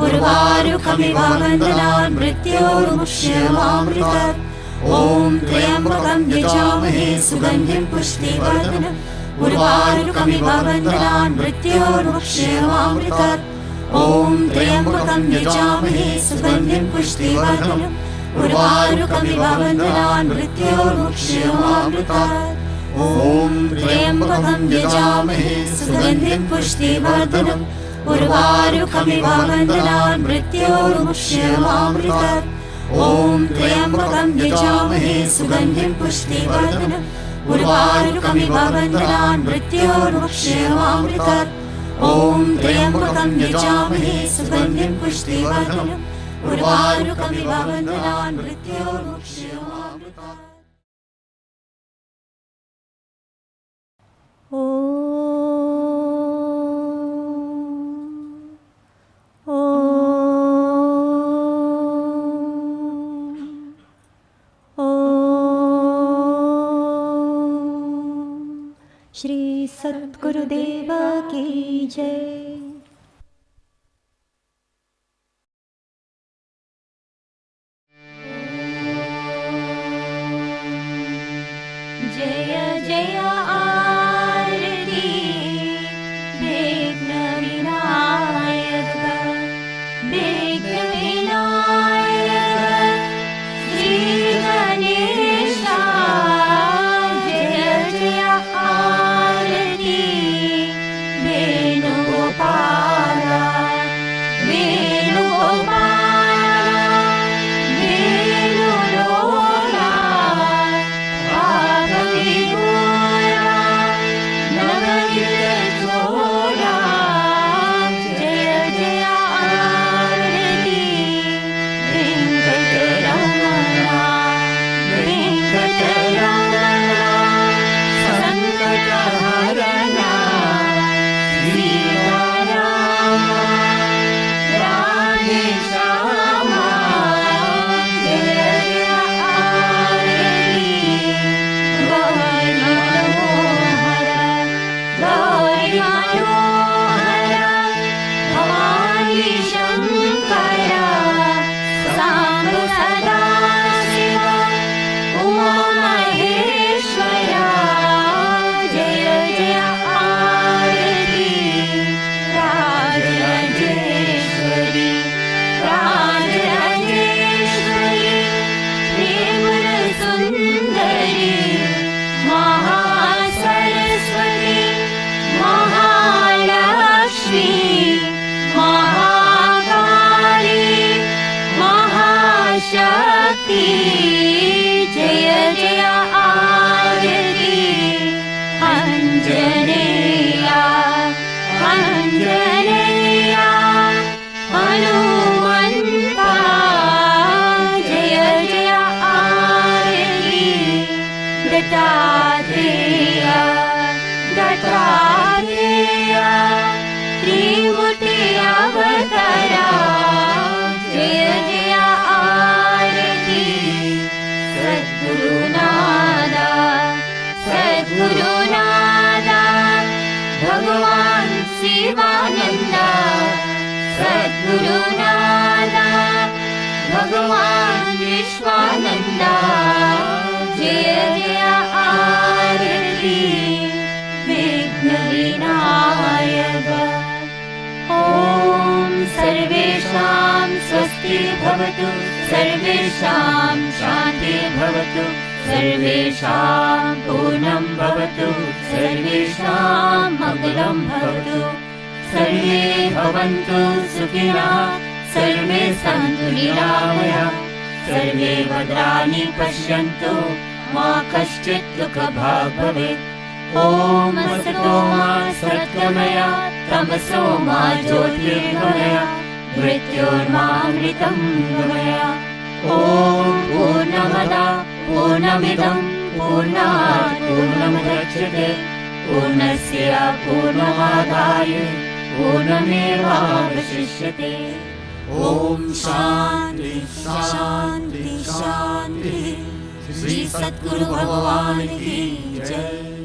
S2: उर्वारुकमिव बन्धनान् मृत्योर्मुक्ष्यमामृतात् ॐ त्र्यम्बकं यजामहे सुगन्धिं पुष्टिवर्धनम् उर्वारुकमिव बन्धनान् मृत्योर्मुक्ष्यमामृतात् ॐ त्र्यम्बकं यजामहे सुगन्धिं पुष्टिवर्धनम् उर्वारुकमिव बन्धनान् मृत्योर्मुक्ष्यमामृतात् ॐ त्र्यम्बकं यजामहे सुगन्धिं पुष्टिवर्धनम् उर्वारुकमिव बन्धनान् मृत्योर्मुक्ष्यमामृतात् ॐ त्र्यम्बकं यजामहे सुगन्धिं पुष्टिवर्धनम् उर्वारुकमिव बन्धनान् मृत्योर्मुक्ष्यमामृतात् ॐ त्र्यम्बकं यजामहे सुगन्धिं पुष्टिवर्धनम् उर्वारुकमिव बन्धनान् मृत्योर्मुक्ष्यमामृतात्
S1: श्री सद्गुरुदेव की जय। जय जय आरती विघ्न विनायक विघ्न विनायक श्री गणेशा जय जय आरती वेणुगोपाला वेणुगोपाला वेणुलोला वागविगोरा नवयुगचोरा जय जय आरती वेङ्कटरमणा वेङ्कटरमणा संकटहरणा सीताराम राधे श्यामा जय जय आरती गौरी मनोहर गौरी मनोहर भवानी शंकर सांब सदा शिव उमा महेश्वर जय जय आरती राजराजेश्वरी राजराजेश्वरी त्रिपुर सुंदरी महासरस्वती महालक्ष्मी महाकाली महाशक्ति जय जय आरती अंजनेया अंजनेया हनुमंता जय जय आरती दत्तात्रेय दत्तात्रेय त्रिमूर्ति अवतारा जय जय आरती सद्गुरुनादा सद्गुरुनादा भगवान शिवानंदा सद्गुरुनादा भगवान विश्वानंदा जय जय आरती विघ्न विनायक ॐ सर्वेषां स्वस्ति शान्तिर्भवतु सर्वेषां शान्तिर्भवतु सर्वेषां पूर्णं भवतु सर्वेषां मङ्गलं भवतु सर्वे भवन्तु सुखिनः सर्वे सन्तु निरामयाः सर्वे भद्राणि पश्यन्तु मा कश्चित् दुःखभाग् भवेत् ॐ असतो मा सद्गमय तमसो मा ज्योतिर्गमय मृत्योर्मामृतं गमय ॐ पूर्णमदा पूर्णमिदं पूर्णात् पूर्णमुदच्यते पूर्णस्य पूर्णमादाय पूर्णमेवावशिष्यते ॐ शान्ति शान्ति शान्ति श्री सद्गुरु भगवान की जय।